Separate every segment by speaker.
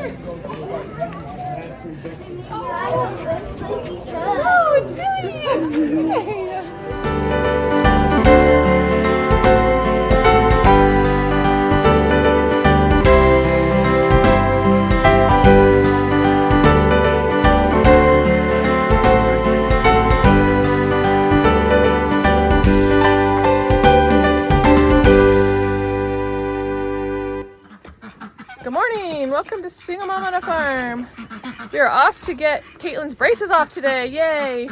Speaker 1: Good morning, welcome to Single Mom on a Farm. We are off to get Kaitlyn's braces off today, yay!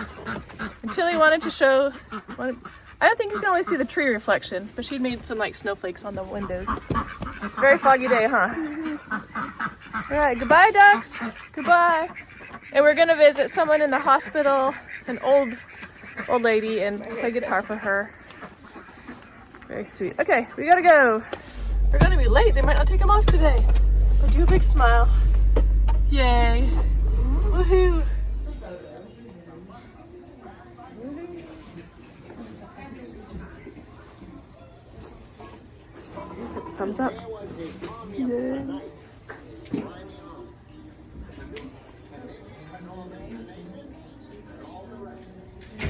Speaker 1: And Tilly wanted to show, I don't think you can always see the tree reflection, but she made some like snowflakes on the windows. Very foggy day, huh? All right, goodbye ducks, goodbye. And we're gonna visit someone in the hospital, an old lady, and play guitar for her. Very sweet. Okay, we gotta go. We're gonna be late, they might not take them off today. But do a big smile. Yay. Woohoo. Thumbs up. Yay. There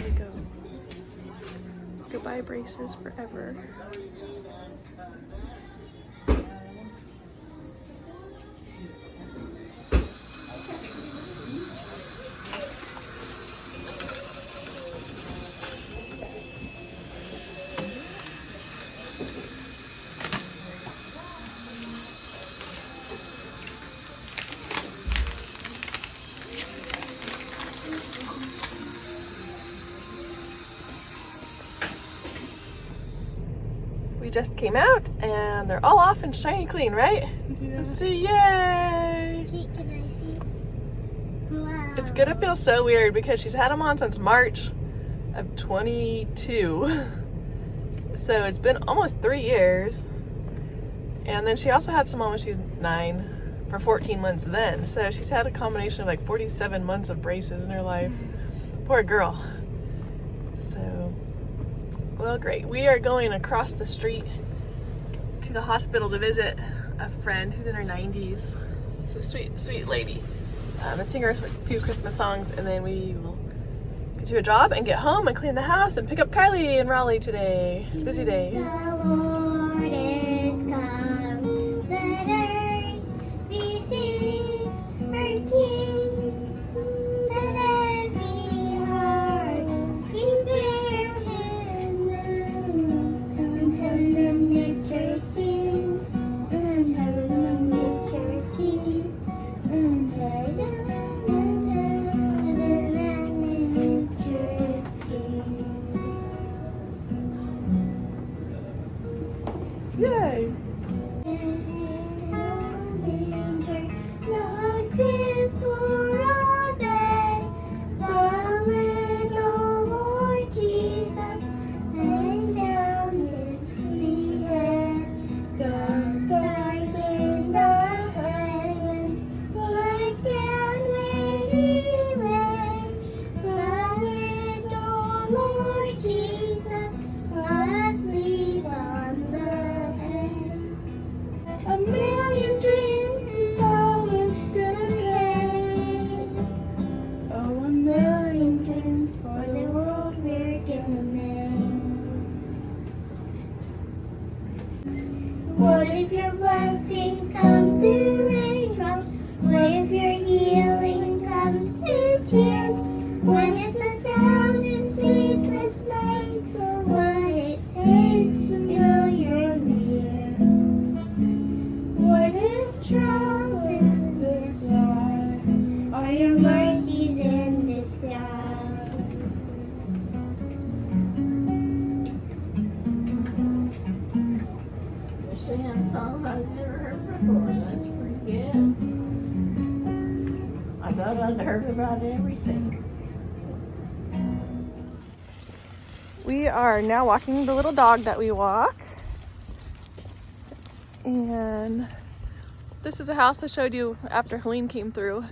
Speaker 1: we go. Goodbye braces forever. We just came out and they're all off and shiny clean, right? Yeah. Let's see, yay!
Speaker 2: Kait, can I see? Wow.
Speaker 1: It's gonna feel so weird because she's had them on since March of 22. So it's been almost 3 years. And then she also had some on when she was 9 for 14 months then. So she's had a combination of like 47 months of braces in her life. Poor girl. So, well, great. We are going across the street to the hospital to visit a friend who's in her 90s. It's a sweet, sweet lady. And sing her a few Christmas songs, and then we will get to a job and get home and clean the house and pick up Kylie in Raleigh today. Busy day.
Speaker 2: The Lord is come. Let earth receive her King. Let every heart prepare him room. And heaven and nature sing. And heaven and nature sing. And heaven and nature sing.
Speaker 1: Yay!
Speaker 2: Not fit for a day, the little Lord Jesus laying down his sweet head. The stars in the heavens look down where he lay. The little Lord Jesus asleep on the hay. A million dreams is all it's gonna take. Oh, a million dreams for the world we're gonna make. What if your blessings come through raindrops? What if your healing comes through tears? What if 1,000 sleepless nights are what it takes to know you're near? What if trials in the sky are your mercies in disguise?
Speaker 3: You're singing songs I've never heard before. That's pretty good. I thought I'd heard about everything.
Speaker 1: We are now walking the little dog that we walk. And this is a house I showed you after Helene came through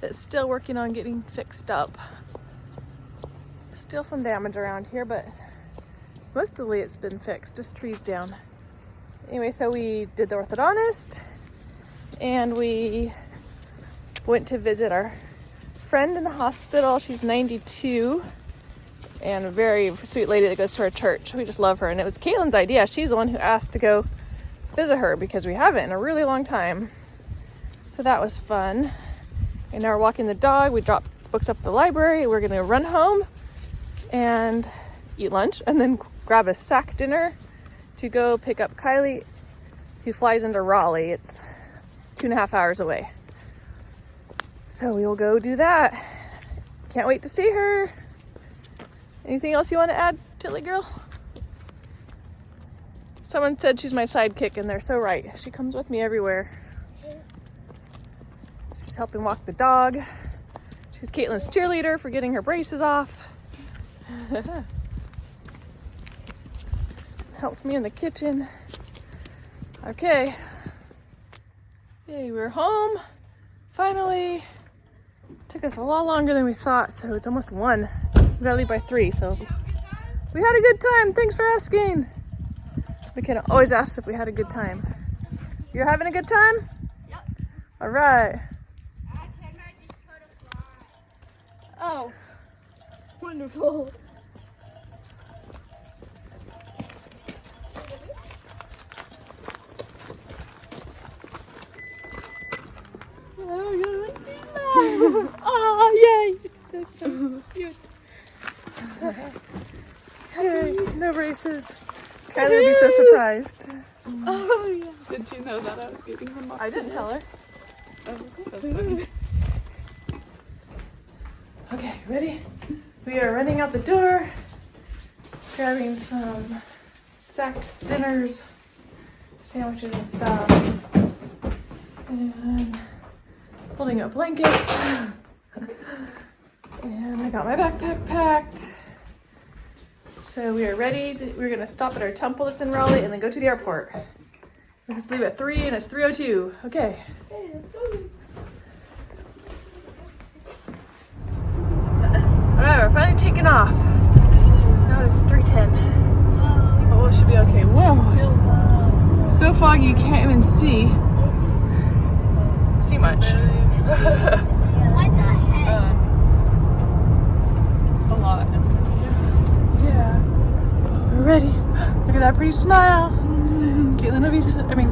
Speaker 1: that's still working on getting fixed up. Still some damage around here, but mostly it's been fixed, just trees down. Anyway, so we did the orthodontist and we Went to visit our friend in the hospital. She's 92 and a very sweet lady that goes to our church. We just love her. And it was Kaitlyn's idea. She's the one who asked to go visit her because we haven't in a really long time. So that was fun. And now we're walking the dog. We dropped books up at the library. We're gonna run home and eat lunch and then grab a sack dinner to go pick up Kylie, who flies into Raleigh. It's 2.5 hours away. So we will go do that. Can't wait to see her. Anything else you want to add, Tilly girl? Someone said she's my sidekick, and they're so right. She comes with me everywhere. She's helping walk the dog. She's Kaitlyn's cheerleader for getting her braces off. Helps me in the kitchen. Okay. Yay, we're home. Finally. Took us a lot longer than we thought, so it's almost 1. We gotta leave by 3, so we had a good time. Thanks for asking. McKenna always asks if we had a good time. You're having a good time?
Speaker 2: Yep.
Speaker 1: All right.
Speaker 2: Oh, wonderful.
Speaker 1: Oh, yay! That's so cute. Yay, no braces. Kylie would be so surprised.
Speaker 3: Oh, yeah. Did she know that I was getting them off?
Speaker 1: I didn't tell her.
Speaker 3: Oh, that's funny.
Speaker 1: Okay, ready? We are running out the door, grabbing some sack dinners, sandwiches and stuff, and holding up blankets. And I got my backpack packed. So we are ready. We're gonna stop at our temple that's in Raleigh and then go to the airport. We have to leave at 3 and it's 3:02. Okay.
Speaker 2: Hey, let's go.
Speaker 1: Alright, we're finally taking off. Now it's 3:10. Oh, it should be okay. Whoa. So foggy you can't even see much.
Speaker 2: What the heck?
Speaker 3: A lot.
Speaker 1: Yeah. We're ready. Look at that pretty smile.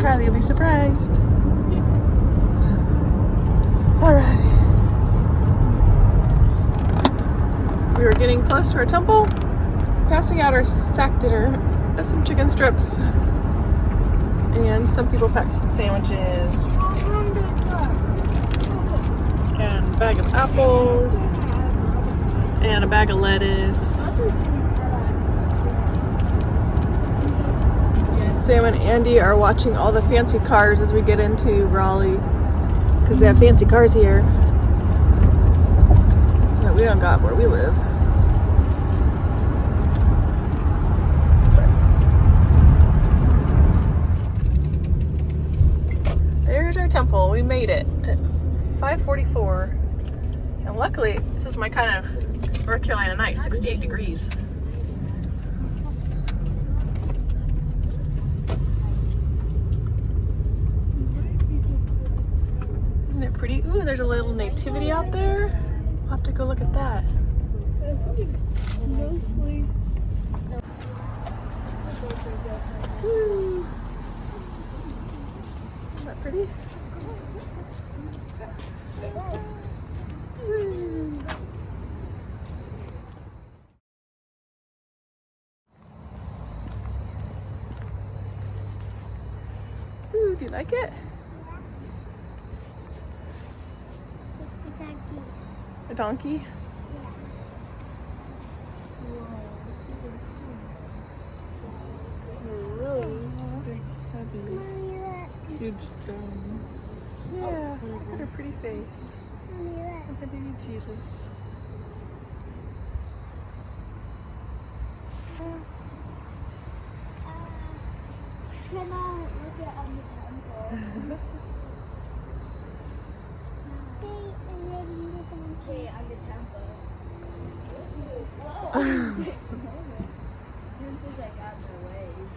Speaker 1: Kylie will be surprised. Alright. We were getting close to our temple, passing out our sack dinner of some chicken strips. And some people packed some sandwiches. And a bag of apples. And a bag of lettuce. Sam and Andy are watching all the fancy cars as we get into Raleigh. Because they have fancy cars here that we don't got where we live. There's our temple. We made it at 5:44. And luckily, this is my kind of North Carolina night, 68 degrees. Isn't it pretty? Ooh, there's a little nativity out there. I'll have to go look at that. Ooh. Isn't that pretty? Ooh, do you like it? A donkey?
Speaker 3: Huge stone.
Speaker 1: Yeah, look at her pretty face. Look at baby Jesus.
Speaker 2: Can I look at on the temple? Stay on the temple. Whoa! Since it's like out of the ways.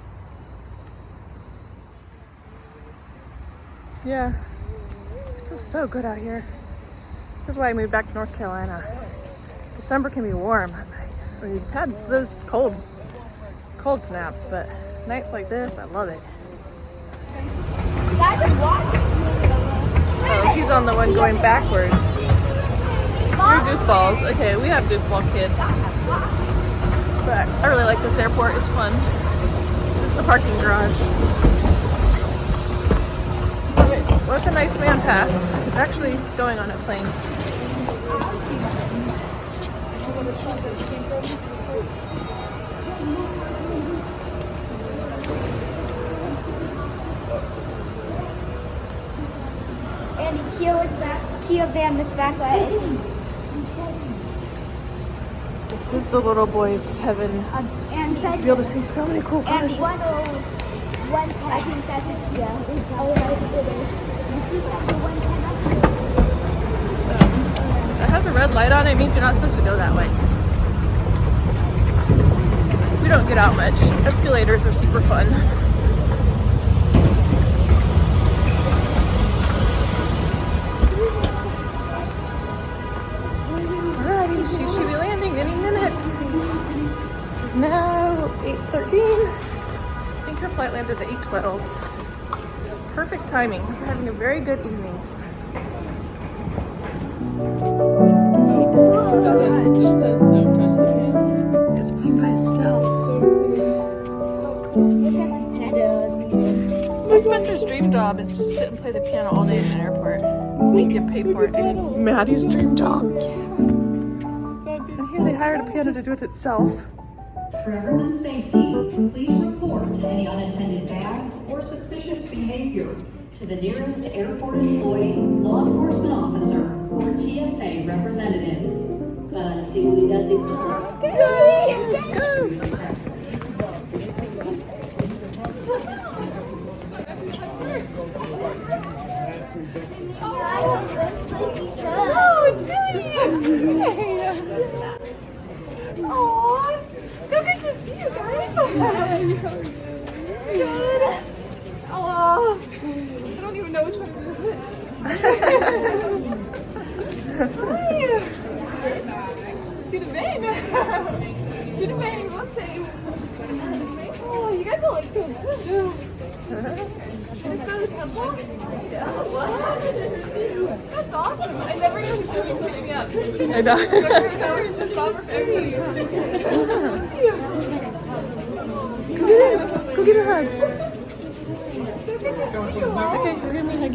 Speaker 1: Yeah, it feels so good out here. This is why I moved back to North Carolina. December can be warm at night. We've had those cold snaps, but nights like this, I love it. Oh, he's on the one going backwards. You're goofballs. Okay, we have goofball kids. But I really like this airport, it's fun. This is the parking garage. What a nice man pass. He's actually going on a plane.
Speaker 2: And Kia van with backlight.
Speaker 1: This is the little boy's heaven.
Speaker 2: And
Speaker 1: To be able to see so many cool cars.
Speaker 2: one, I think that's a Kia. Oh,
Speaker 1: That has a red light on it, it means you're not supposed to go that way. We don't get out much. Escalators are super fun. Alrighty, she should be landing any minute. It's now 8:13. I think her flight landed at 8:12. Perfect timing. We're having a very good evening. It says don't touch the piano. It's playing by itself. My Spencer's dream job is to sit and play the piano all day in an airport. We get paid for it. And Maddie's dream job. And here they hired a piano to do it itself.
Speaker 4: For everyone's safety, please report any unattended bags or suspicious behavior to the nearest airport employee, law enforcement officer, or TSA representative. Para la seguridad de todos.
Speaker 3: So good to see you guys. Good. Oh, I don't even know which one is which. Hi. To the vein. To the vein, we'll say. Oh, you guys all look so good. Let's go to the temple? Yeah. What? That's awesome. I never knew who's going to pick me up.
Speaker 1: I know.
Speaker 3: I was just Bob or Ferry.
Speaker 1: Go get a hug.
Speaker 3: So good to see you all.
Speaker 1: Okay, go give me a hug.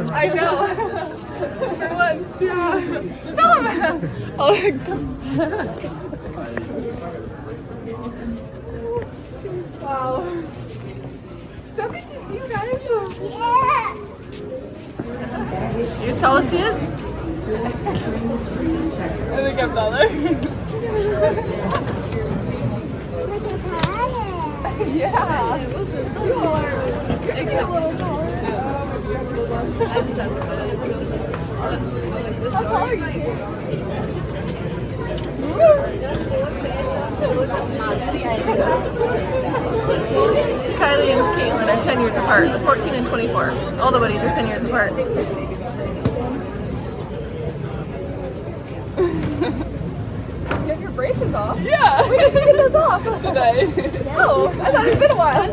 Speaker 3: I know. For once, yeah. Tell him. Oh, wow. So good to see you guys.
Speaker 1: You as tall as she is?
Speaker 3: I think I'm taller. Yeah. You are. You're a little taller. How tall are you?
Speaker 1: Kylie and Kaitlyn are 10 years apart. 14 and 24. All the buddies are 10 years apart.
Speaker 3: You have your braces off?
Speaker 1: Yeah.
Speaker 3: When did you get those off? Today. Oh, I thought it's been a while.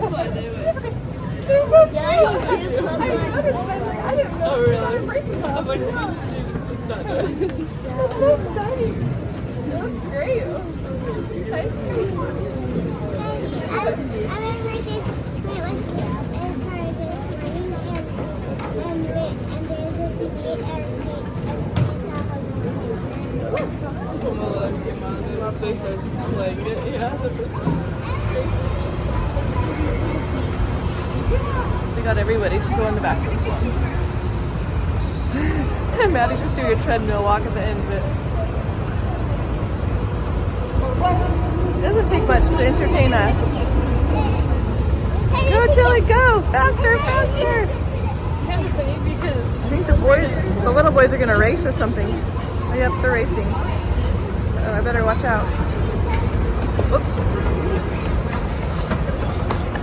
Speaker 3: They're so cute. I noticed, I didn't know you had your braces off. I'm like, no, it's not good. That's so exciting. That looks great. Nice.
Speaker 2: I remember this great one in part of this morning, and there's a debate and
Speaker 3: They started playing it, yeah, the first one.
Speaker 1: They got everybody to go in the back of each one. And Maddie's just doing a treadmill walk at the end of it. It doesn't take much to entertain us. Go, Tilly, go! Faster, faster!
Speaker 3: It's kind of funny because
Speaker 1: I think the little boys are gonna race or something. Oh, yep, they're racing. Oh, I better watch out. Whoops.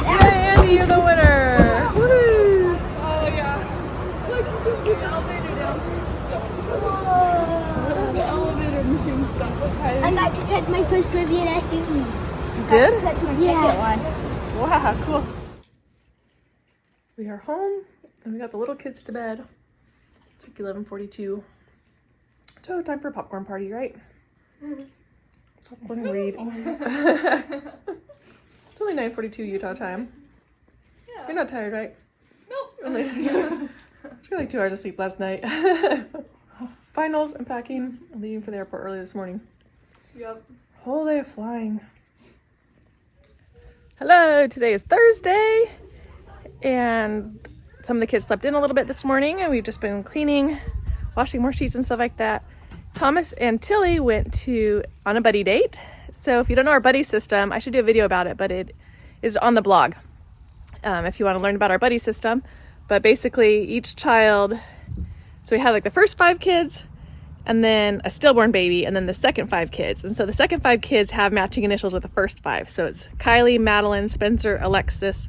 Speaker 1: Yay, Andy, you're the winner! Woo! did?
Speaker 3: That's my
Speaker 2: Yeah.
Speaker 3: second one.
Speaker 1: Wow, cool. We are home and we got the little kids to bed. It's like 11:42. So time for a popcorn party, right? Popcorn and read. It's only 9:42 Utah time.
Speaker 3: Yeah.
Speaker 1: You're not tired, right?
Speaker 3: Nope.
Speaker 1: She got like 2 hours of sleep last night. Finals and packing. I'm leaving for the airport early this morning.
Speaker 3: Yep.
Speaker 1: Whole day of flying. Hello, today is Thursday, and some of the kids slept in a little bit this morning, and we've just been cleaning, washing more sheets and stuff like that. Thomas and Tilly went on a buddy date. So if you don't know our buddy system, I should do a video about it, but it is on the blog if you want to learn about our buddy system. But basically each child, so we had like the first 5 kids, and then a stillborn baby, and then the second 5 kids. And so the second 5 kids have matching initials with the first 5. So it's Kylie, Madeline, Spencer, Alexis,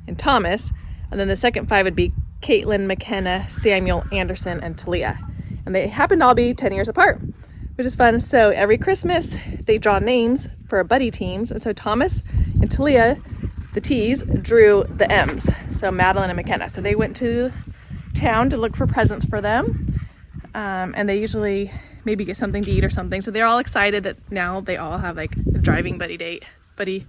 Speaker 1: and Thomas. And then the second 5 would be Kaitlyn, McKenna, Samuel, Anderson, and Talia. And they happen to all be 10 years apart, which is fun. So every Christmas, they draw names for buddy teams. And so Thomas and Talia, the T's, drew the M's. So Madeline and McKenna. So they went to town to look for presents for them. And they usually maybe get something to eat or something. So they're all excited that now they all have like a driving buddy date. They're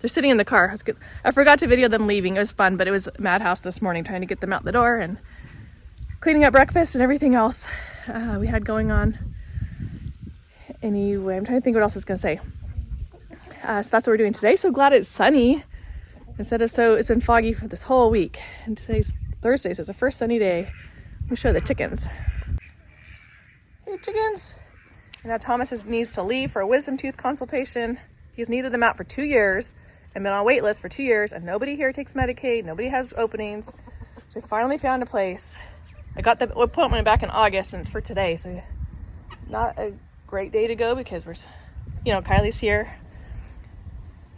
Speaker 1: sitting in the car. It's good. I forgot to video them leaving. It was fun, but it was madhouse this morning trying to get them out the door and cleaning up breakfast and everything else we had going on. Anyway, I'm trying to think what else I was going to say. So that's what we're doing today. So glad it's sunny it's been foggy for this whole week. And today's Thursday, so it's the first sunny day. Let me show the chickens. Hey, chickens. And now Thomas needs to leave for a wisdom tooth consultation. He's needed them out for 2 years and been on a wait list for 2 years, and nobody here takes Medicaid. Nobody has openings. So we finally found a place. I got the appointment back in August, and it's for today. So not a great day to go because Kylie's here.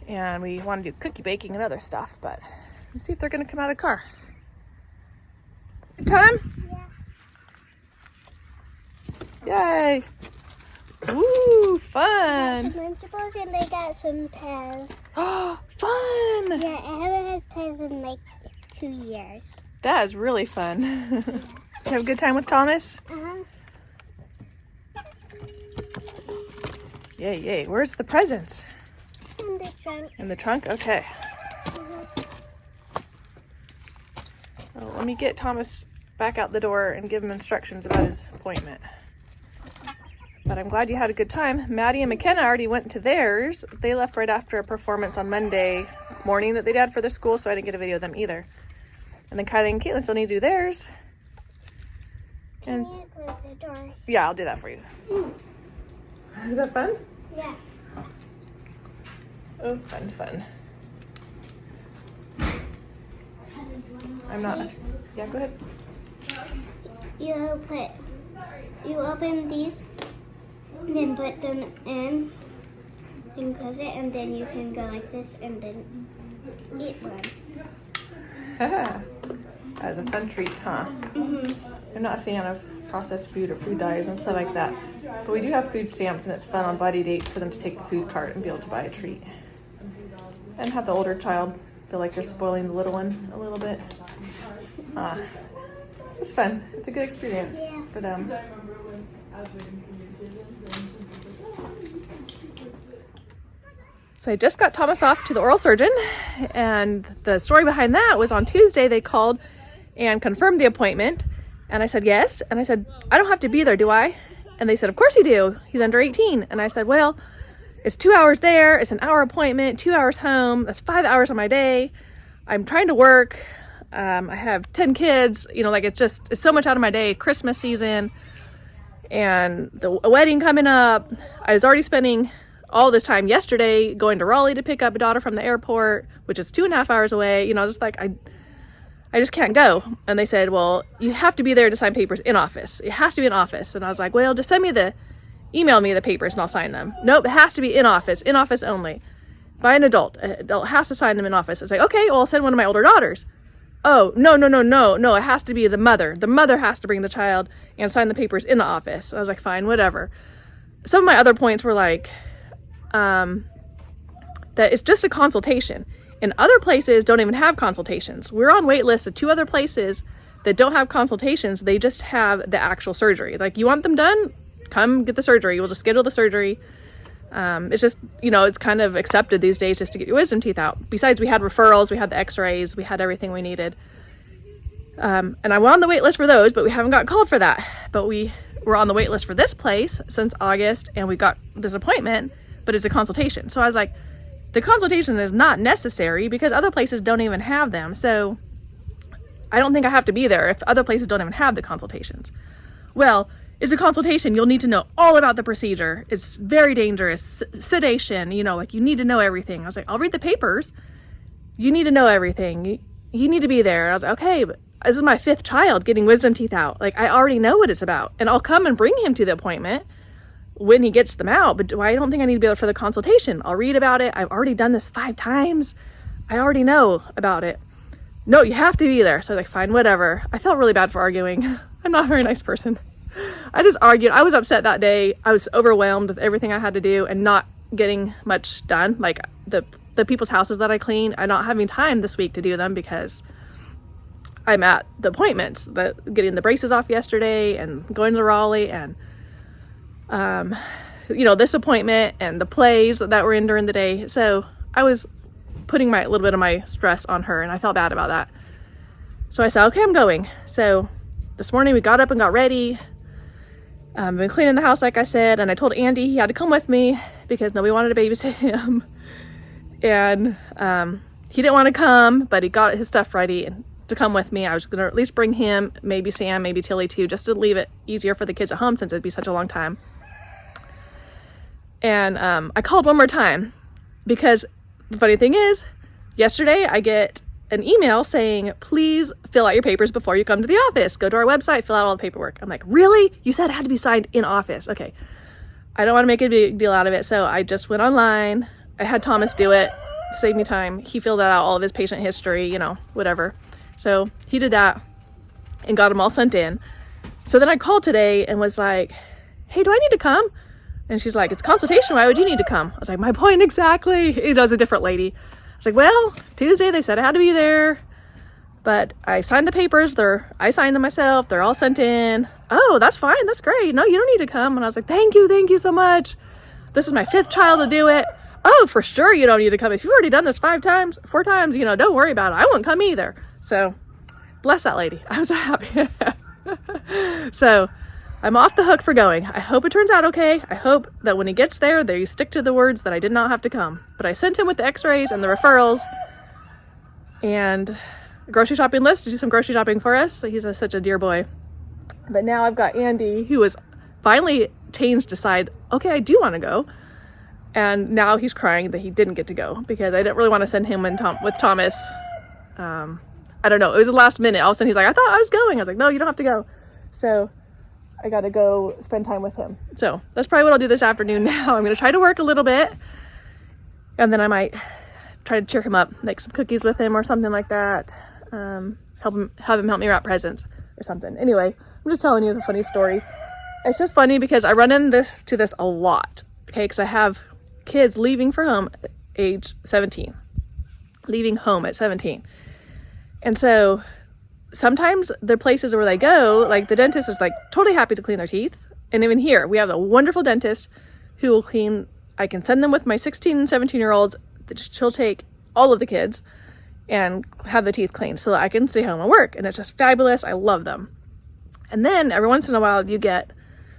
Speaker 1: And we want to do cookie baking and other stuff, but let's see if they're going to come out of the car. Good time?
Speaker 2: Yeah.
Speaker 1: Yay! Ooh, fun!
Speaker 2: Lunchables and they got some pears.
Speaker 1: Oh, fun!
Speaker 2: Yeah, I haven't had pears in like 2 years.
Speaker 1: That is really fun. Did you have a good time with Thomas? Yay, yay. Where's the presents?
Speaker 2: In the trunk.
Speaker 1: In the trunk? Okay. Well, let me get Thomas back out the door and give him instructions about his appointment. But I'm glad you had a good time. Maddie and McKenna already went to theirs. They left right after a performance on Monday morning that they did for their school, so I didn't get a video of them either. And then Kylie and Kaitlyn still need to do theirs. And
Speaker 2: Can you close the door?
Speaker 1: yeah, I'll do that for you. Is that fun?
Speaker 2: Yeah.
Speaker 1: Oh, fun. I'm not. Yeah, go ahead.
Speaker 2: You open these, then put them in, and close it, and then you can go like this, and then eat one.
Speaker 1: That was a fun treat, huh? I'm not a fan of processed food or food dyes and stuff like that. But we do have food stamps, and it's fun on buddy dates for them to take the food cart and be able to buy a treat. And have the older child feel like they're spoiling the little one a little bit. It's fun. It's a good experience for them. So I just got Thomas off to the oral surgeon, and the story behind that was on Tuesday they called and confirmed the appointment, and I said yes, and I said, I don't have to be there, do I? And they said, of course you do, he's under 18. And I said, well, it's 2 hours there, it's an hour appointment, 2 hours home, that's 5 hours of my day. I'm trying to work, I have 10 kids, it's so much out of my day, Christmas season, and a wedding coming up. I was already spending all this time yesterday going to Raleigh to pick up a daughter from the airport, which is 2.5 hours away. I just can't go. And they said, well, you have to be there to sign papers in office. It has to be in office. And I was like, well, just email me the papers and I'll sign them. Nope, it has to be in office only. By an adult. An adult has to sign them in office. It's like, okay, well, I'll send one of my older daughters. Oh, no, it has to be the mother. The mother has to bring the child and sign the papers in the office. I was like, fine, whatever. Some of my other points were like, that it's just a consultation. And other places don't even have consultations. We're on wait lists of 2 other places that don't have consultations. They just have the actual surgery. Like, you want them done? Come get the surgery. We'll just schedule the surgery. It's just, it's kind of accepted these days just to get your wisdom teeth out. Besides, we had referrals, we had the x-rays, we had everything we needed. And I'm on the wait list for those, but we haven't got called for that. But we were on the wait list for this place since August, and we got this appointment, but it's a consultation. So I was like, the consultation is not necessary because other places don't even have them. So I don't think I have to be there if other places don't even have the consultations. Well, it's a consultation. You'll need to know all about the procedure. It's very dangerous. Sedation, like, you need to know everything. I was like, I'll read the papers. You need to know everything. You need to be there. I was like, okay, but this is my 5th child getting wisdom teeth out. Like, I already know what it's about. And I'll come and bring him to the appointment when he gets them out, but I don't think I need to be there for the consultation. I'll read about it. I've already done this 5 times. I already know about it. No, you have to be there. So I was like, fine, whatever. I felt really bad for arguing. I'm not a very nice person. I just argued. I was upset that day. I was overwhelmed with everything I had to do and not getting much done. Like, the people's houses that I clean, I'm not having time this week to do them because I'm at the appointments, getting the braces off yesterday and going to Raleigh and this appointment and the plays that were in during the day. So I was putting a little bit of my stress on her, and I felt bad about that. So I said, okay, I'm going. So this morning we got up and got ready. I've been cleaning the house, like I said, and I told Andy he had to come with me because nobody wanted to babysit him. And he didn't want to come, but he got his stuff ready to come with me. I was going to at least bring him, maybe Sam, maybe Tilly too, just to leave it easier for the kids at home since it'd be such a long time. And I called one more time because the funny thing is, yesterday I get an email saying, please fill out your papers before you come to the office. Go to our website, fill out all the paperwork. I'm like, really? You said it had to be signed in office. Okay. I don't want to make a big deal out of it. So I just went online. I had Thomas do it to save me time. He filled out all of his patient history, whatever. So he did that and got them all sent in. So then I called today and was like, hey, do I need to come? And she's like, it's consultation. Why would you need to come? I was like, my point exactly. It was a different lady. I was like, well, Tuesday they said I had to be there, but I signed the papers. I signed them myself. They're all sent in. Oh, that's fine. That's great. No, you don't need to come. And I was like, thank you so much. This is my 5th child to do it. Oh, for sure you don't need to come. If you've already done this 4 times, don't worry about it. I won't come either. So bless that lady. I was so happy. So I'm off the hook for going. I hope it turns out okay. I hope that when he gets there, they stick to the words that I did not have to come. But I sent him with the x-rays and the referrals and a grocery shopping list to do some grocery shopping for us. He's such a dear boy. But now I've got Andy, who has finally changed to decide, okay, I do want to go. And now he's crying that he didn't get to go because I didn't really want to send him with Thomas. I don't know. It was the last minute. All of a sudden he's like, I thought I was going. I was like, no, you don't have to go. So I got to go spend time with him. So that's probably what I'll do this afternoon now. I'm going to try to work a little bit. And then I might try to cheer him up, make some cookies with him or something like that. Have him help me wrap presents or something. Anyway, I'm just telling you the funny story. It's just funny because I run into this a lot. Okay, because I have kids leaving for home at age 17. Leaving home at 17. And so sometimes the places where they go, like the dentist is like totally happy to clean their teeth. And even here, we have a wonderful dentist who will clean. I can send them with my 16 and 17-year-olds. She'll take all of the kids and have the teeth cleaned so that I can stay home and work. And it's just fabulous. I love them. And then every once in a while you get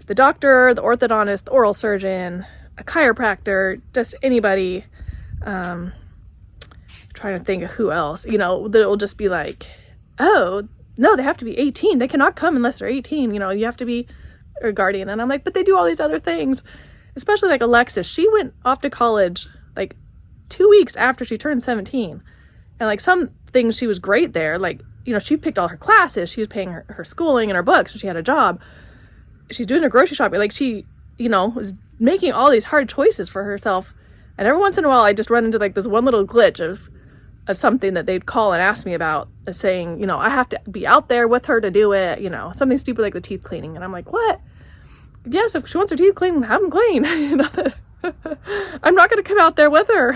Speaker 1: the doctor, the orthodontist, the oral surgeon, a chiropractor, just anybody. Trying to think of who else, that will just be like, oh, no, they have to be 18. They cannot come unless they're 18. You have to be a guardian. And I'm like, but they do all these other things, especially like Alexis. She went off to college like 2 weeks after she turned 17. And like some things she was great there. Like, she picked all her classes. She was paying her schooling and her books. So she had a job. She's doing her grocery shopping. Like she, was making all these hard choices for herself. And every once in a while, I just run into like this one little glitch of something that they'd call and ask me about, saying, I have to be out there with her to do it, something stupid like the teeth cleaning. And I'm like, what? Yes, if she wants her teeth cleaned, have them clean. I'm not going to come out there with her.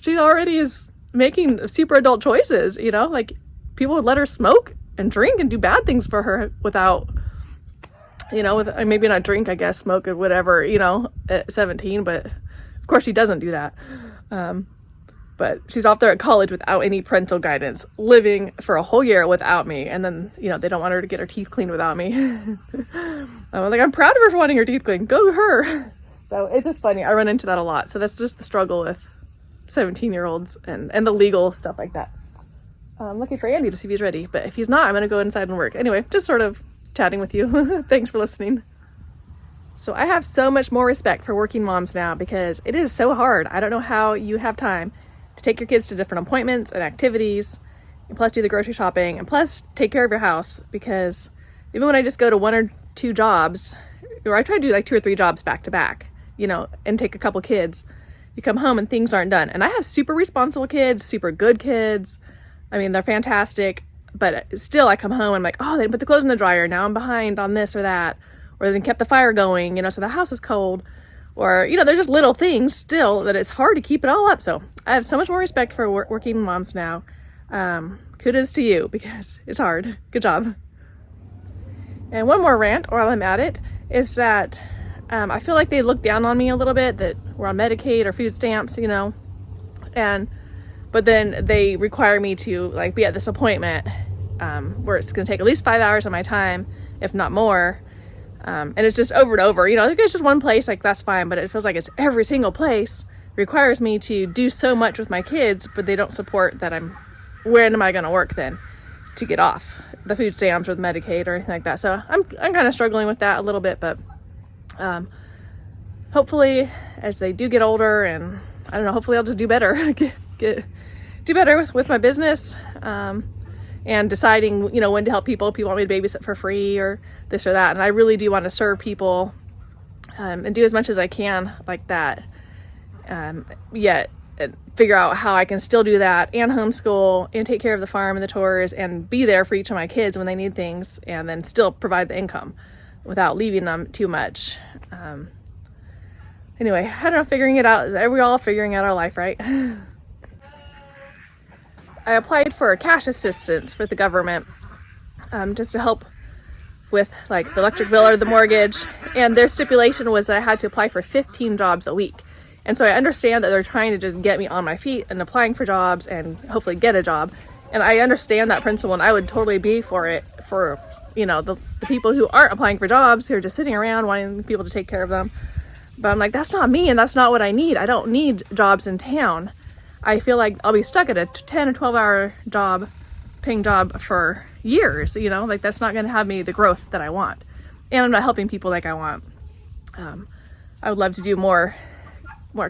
Speaker 1: she already is making super adult choices, you know, like people would let her smoke and drink and do bad things for her without, you know, with maybe not drink, I guess, smoke or whatever, you know, at 17, but of course she doesn't do that. But she's off there at college without any parental guidance, living for a whole year without me. And then, you know, they don't want her to get her teeth cleaned without me. I'm proud of her for wanting her teeth cleaned. Go her. So it's just funny. I run into that a lot. So that's just the struggle with 17-year-olds and the legal stuff like that. I'm looking for Andy to see if he's ready. But if he's not, I'm going to go inside and work. Anyway, just sort of chatting with you. Thanks for listening. So I have so much more respect for working moms now because it is so hard. I don't know how you have time to take your kids to different appointments and activities, and plus do the grocery shopping, and plus take care of your house, because even when I just go to 1 or 2 jobs, or I try to do like 2 or 3 jobs back to back, you know, and take a couple kids, you come home and things aren't done. And I have super responsible kids, super good kids. I mean, they're fantastic, but still I come home and I'm like, oh, they didn't put the clothes in the dryer. Now I'm behind on this or that, or they kept the fire going, you know, so the house is cold. Or, you know, there's just little things still that it's hard to keep it all up. So I have so much more respect for working moms now. Kudos to you because it's hard. Good job. And one more rant while I'm at it is that I feel like they look down on me a little bit, that we're on Medicaid or food stamps, you know, but then they require me to like be at this appointment where it's going to take at least 5 hours of my time, if not more. And it's just over and over, you know, if it's just one place, like that's fine, but it feels like it's every single place requires me to do so much with my kids, but they don't support that when am I going to work then to get off the food stamps or the Medicaid or anything like that. So I'm kind of struggling with that a little bit, but, hopefully as they do get older, and I don't know, hopefully I'll just do better, do better with my business, and deciding, you know, when to help people. People want me to babysit for free or this or that. And I really do want to serve people and do as much as I can like that. Yet figure out how I can still do that and homeschool and take care of the farm and the chores and be there for each of my kids when they need things, and then still provide the income without leaving them too much. Anyway, I don't know, figuring it out. We're all figuring out our life, right? I applied for cash assistance for the government, just to help with like the electric bill or the mortgage. And their stipulation was that I had to apply for 15 jobs a week. And so I understand that they're trying to just get me on my feet and applying for jobs and hopefully get a job. And I understand that principle, and I would totally be for it for, you know, the people who aren't applying for jobs, who are just sitting around wanting people to take care of them. But I'm like, that's not me, and that's not what I need. I don't need jobs in town. I feel like I'll be stuck at a 10 or 12 hour paying job for years, you know, like that's not going to have me the growth that I want. And I'm not helping people like I want. I would love to do more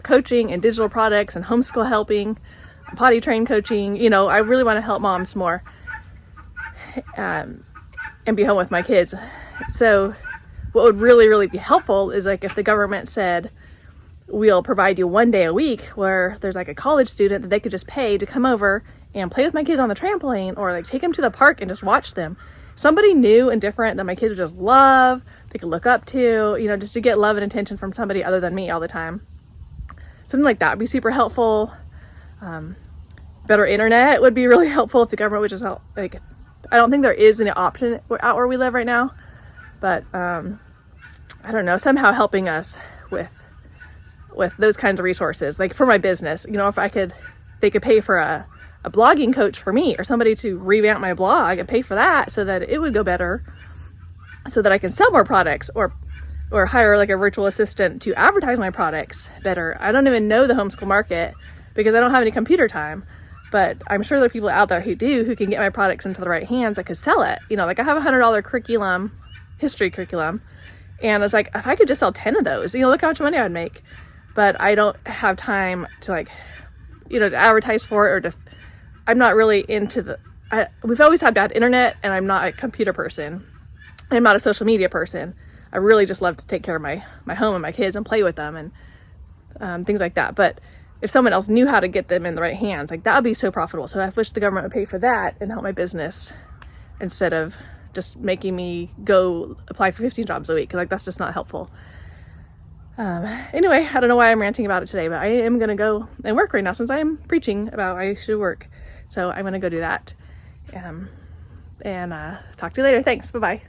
Speaker 1: coaching and digital products and homeschool helping, potty train coaching. You know, I really want to help moms more, and be home with my kids. So what would really, really be helpful is like if the government said, we'll provide you 1 day a week where there's like a college student that they could just pay to come over and play with my kids on the trampoline, or like take them to the park and just watch them. Somebody new and different that my kids would just love, they could look up to, you know, just to get love and attention from somebody other than me all the time. Something like that would be super helpful. Better internet would be really helpful if the government would just help. Like, I don't think there is any option out where we live right now, but I don't know, somehow helping us with those kinds of resources, like for my business, you know, if they could pay for a blogging coach for me, or somebody to revamp my blog and pay for that so that it would go better, so that I can sell more products, or hire like a virtual assistant to advertise my products better. I don't even know the homeschool market because I don't have any computer time, but I'm sure there are people out there who can get my products into the right hands that could sell it. You know, like I have a $100 history curriculum, and it's like, if I could just sell 10 of those, you know, look how much money I would make. But I don't have time to like, you know, to advertise for it, or I'm not really into we've always had bad internet, and I'm not a computer person. I'm not a social media person. I really just love to take care of my home and my kids and play with them and things like that. But if someone else knew how to get them in the right hands, like that would be so profitable. So I wish the government would pay for that and help my business instead of just making me go apply for 15 jobs a week. Like that's just not helpful. Anyway, I don't know why I'm ranting about it today, but I am gonna go and work right now since I'm preaching about I should work. So I'm gonna go do that. And talk to you later. Thanks. Bye-bye.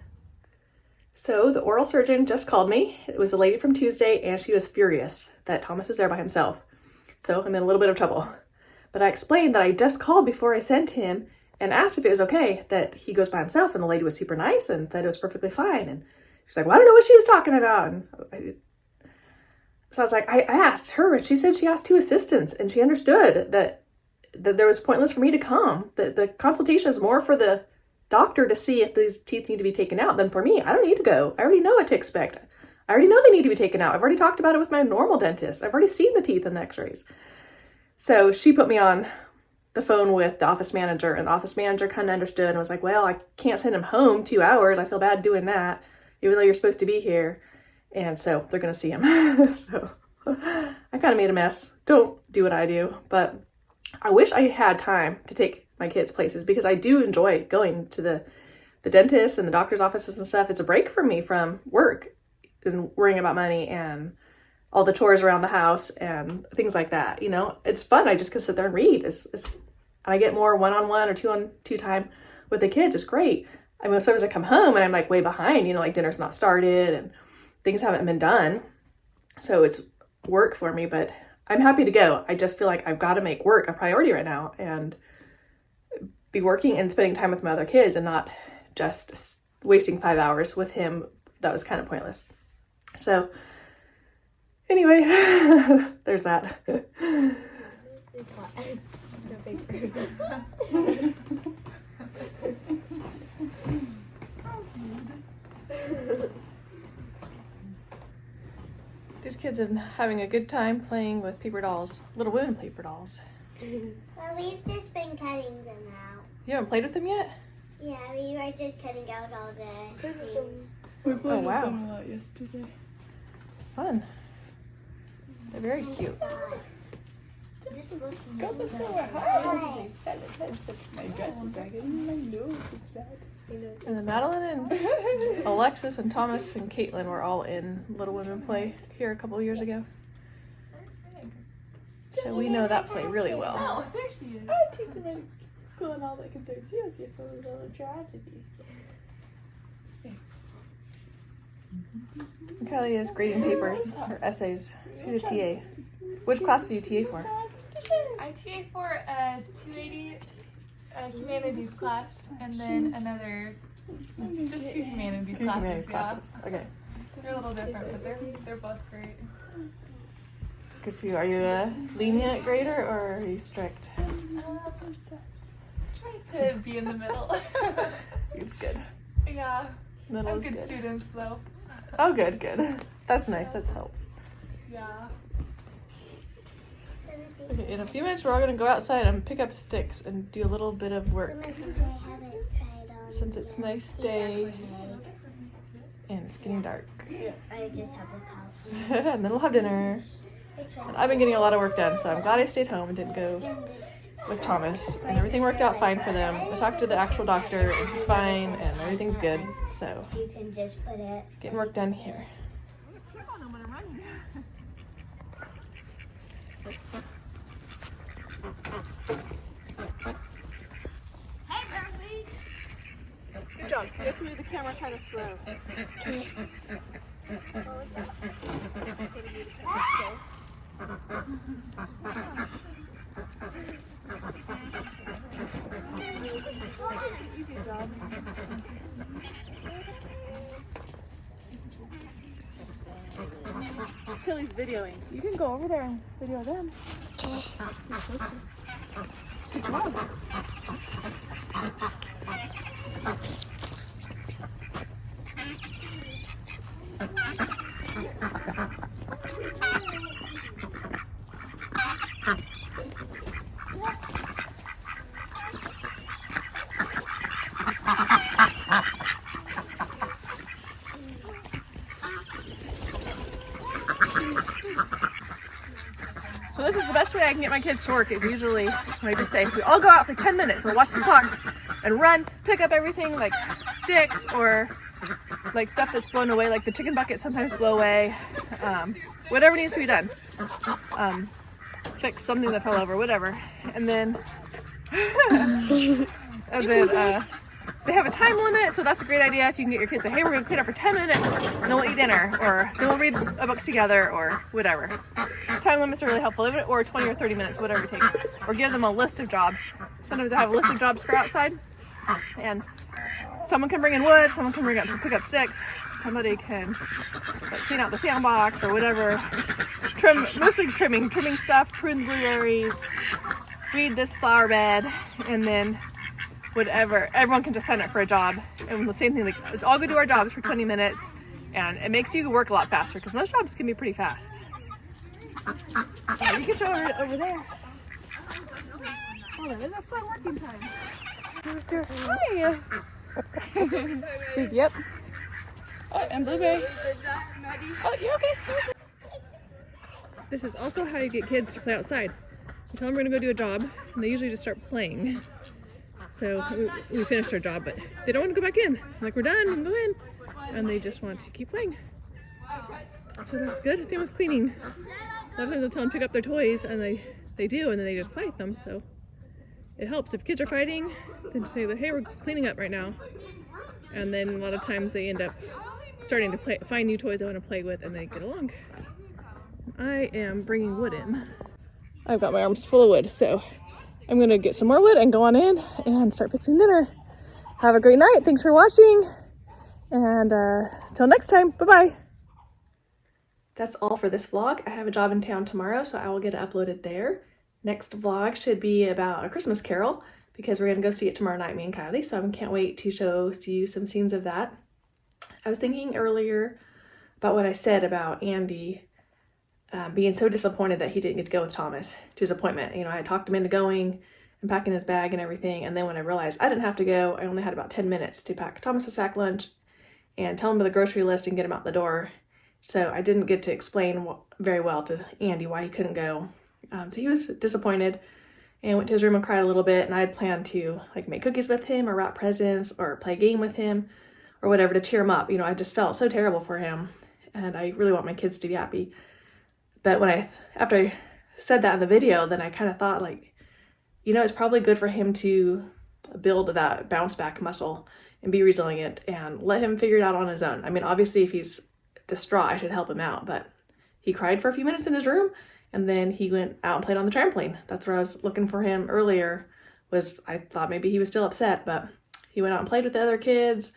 Speaker 1: So the oral surgeon just called me. It was the lady from Tuesday, and she was furious that Thomas was there by himself. So I'm in a little bit of trouble. But I explained that I just called before I sent him and asked if it was okay that he goes by himself, and the lady was super nice and said it was perfectly fine. And she's like, well, I don't know what she was talking about. And so I was like, I asked her, and she said she asked 2 assistants, and she understood that there was pointless for me to come. That the consultation is more for the doctor to see if these teeth need to be taken out than for me. I don't need to go. I already know what to expect. I already know they need to be taken out. I've already talked about it with my normal dentist. I've already seen the teeth in the x-rays. So she put me on the phone with the office manager, and the office manager kind of understood and was like, well, I can't send him home 2 hours. I feel bad doing that, even though you're supposed to be here. And so they're going to see him. So I kind of made a mess. Don't do what I do, but I wish I had time to take my kids places because I do enjoy going to the dentist and the doctor's offices and stuff. It's a break for me from work and worrying about money and all the chores around the house and things like that. You know, it's fun. I just can sit there and read. And I get more one-on-one or two-on-two time with the kids. It's great. I mean, sometimes I come home and I'm like way behind, you know, like dinner's not started and things haven't been done. So it's work for me, but I'm happy to go. I just feel like I've got to make work a priority right now and be working and spending time with my other kids and not just wasting 5 hours with him. That was kind of pointless. So anyway, there's that. These kids are having a good time playing with paper dolls, Little Women paper dolls.
Speaker 2: Well, we've just been cutting them out.
Speaker 1: You haven't played with them yet?
Speaker 2: Yeah, we were just cutting out all the things.
Speaker 3: We played
Speaker 1: Oh, wow.
Speaker 3: with them a lot yesterday.
Speaker 1: Fun. They're very cute.
Speaker 3: Girls are so high. My dress is ragged and my nose is bad.
Speaker 1: And then Madeline and Alexis and Thomas and Kaitlyn were all in Little Women play here a couple of years ago. So we know that play really well.
Speaker 3: Oh, there she is. I teach them in school and all that concerns you. It's just a little tragedy.
Speaker 1: And Kylie is grading papers, or essays. She's a TA. Which class do you TA for?
Speaker 5: I TA for a 280 humanities class and then another, just 2 humanities
Speaker 1: Two
Speaker 5: classes.
Speaker 1: humanities classes. Okay.
Speaker 5: They're a little different, but they're both great.
Speaker 1: Good for you. Are you a lenient grader or are you strict?
Speaker 5: Try to be in the middle.
Speaker 1: It's good.
Speaker 5: Yeah,
Speaker 1: Middle
Speaker 5: I'm
Speaker 1: is
Speaker 5: good
Speaker 1: good.
Speaker 5: students though.
Speaker 1: Oh, good, good. That's nice. That helps.
Speaker 5: Yeah.
Speaker 1: Okay, in a few minutes, we're all gonna go outside and pick up sticks and do a little bit of work.
Speaker 2: I haven't tried on.
Speaker 1: Since it's a nice day and it's getting dark.
Speaker 2: I just have a pouch.
Speaker 1: And then we'll have dinner. And I've been getting a lot of work done, so I'm glad I stayed home and didn't go with Thomas. And everything worked out fine for them. I talked to the actual doctor and he's fine and everything's good. So
Speaker 2: You can just put it.
Speaker 1: getting work done here.
Speaker 3: Good job. You have to move the camera kind of slow. Easy job. Tilly's videoing. You can go over there and video them. Good job.
Speaker 1: So this is the best way I can get my kids to work is usually when I just say, we all go out for 10 minutes, we'll watch the clock and run, pick up everything like sticks or like stuff that's blown away, like the chicken buckets sometimes blow away. whatever needs to be done. Fix something that fell over, whatever. And then, they have a time limit, so that's a great idea if you can get your kids to say, hey, we're going to clean up for 10 minutes, and then we'll eat dinner, or then we'll read a book together, or whatever. Time limits are really helpful, or 20 or 30 minutes, whatever it takes. Or give them a list of jobs. Sometimes I have a list of jobs for outside, and someone can bring in wood, someone can pick up sticks, somebody can clean out the sandbox or whatever. Mostly trimming stuff, prune the blueberries, weed this flower bed, and then whatever. Everyone can just sign up for a job, and the same thing. Like, let's all go do our jobs for 20 minutes, and it makes you work a lot faster because most jobs can be pretty fast. Yeah, you can show her over there. Hold on, there's a fun working time. Hi. Says yep. Oh, and blueberry. Oh, you okay? This is also how you get kids to play outside. You tell them we're gonna go do a job, and they usually just start playing. So we finished our job, but they don't want to go back in. Like, we're done, and go in. And they just want to keep playing. So that's good. Same with cleaning. A lot of times I'll tell them to pick up their toys, and they do, and then they just play with them. So it helps. If kids are fighting, then just say, hey, we're cleaning up right now. And then a lot of times they end up starting to find new toys they want to play with, and they get along. I am bringing wood in. I've got my arms full of wood, so I'm gonna get some more wood and go on in and start fixing dinner. Have a great night. Thanks for watching. And till next time, bye-bye. That's all for this vlog. I have a job in town tomorrow, so I will get it uploaded there. Next vlog should be about A Christmas Carol, because we're gonna go see it tomorrow night, me and Kylie, so I can't wait to show you some scenes of that. I was thinking earlier about what I said about Andy being so disappointed that he didn't get to go with Thomas to his appointment. You know, I talked him into going and packing his bag and everything, and then when I realized I didn't have to go, I only had about 10 minutes to pack Thomas a sack lunch and tell him the grocery list and get him out the door. So I didn't get to explain very well to Andy why he couldn't go. So he was disappointed and went to his room and cried a little bit, and I had planned to like make cookies with him or wrap presents or play a game with him or whatever to cheer him up. You know, I just felt so terrible for him, and I really want my kids to be happy. But after I said that in the video, then I kind of thought, like, you know, it's probably good for him to build that bounce back muscle and be resilient and let him figure it out on his own. I mean, obviously if he's distraught, I should help him out, but he cried for a few minutes in his room, and then he went out and played on the trampoline. That's where I was looking for him earlier. I thought maybe he was still upset, but he went out and played with the other kids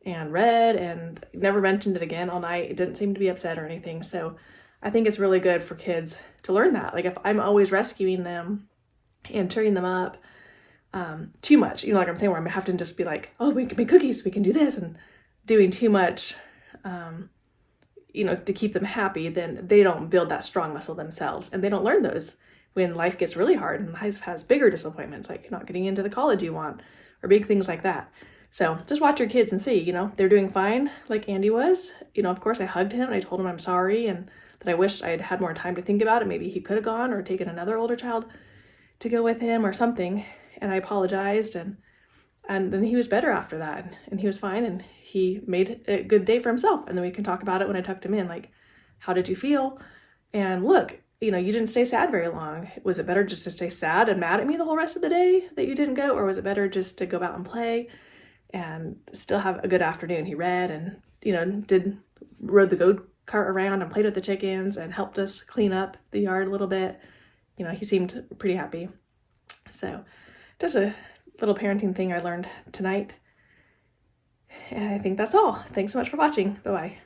Speaker 1: and read and never mentioned it again all night. It didn't seem to be upset or anything. So I think it's really good for kids to learn that. Like, if I'm always rescuing them and cheering them up too much, you know, like I'm saying, where I'm having to just be like, oh, we can make cookies, we can do this, and doing too much, you know, to keep them happy, then they don't build that strong muscle themselves, and they don't learn those when life gets really hard and life has bigger disappointments, like not getting into the college you want or big things like that. So just watch your kids and see, you know, they're doing fine like Andy was. You know, of course I hugged him and I told him I'm sorry and that I wished I had had more time to think about it. Maybe he could have gone or taken another older child to go with him or something. And I apologized, and then he was better after that, and he was fine, and he made a good day for himself. And then we can talk about it when I tucked him in, like, how did you feel? And look, you know, you didn't stay sad very long. Was it better just to stay sad and mad at me the whole rest of the day that you didn't go? Or was it better just to go out and play and still have a good afternoon? He read and, you know, rode the go-kart around and played with the chickens and helped us clean up the yard a little bit. You know, he seemed pretty happy. So just a little parenting thing I learned tonight. And I think that's all. Thanks so much for watching. Bye-bye.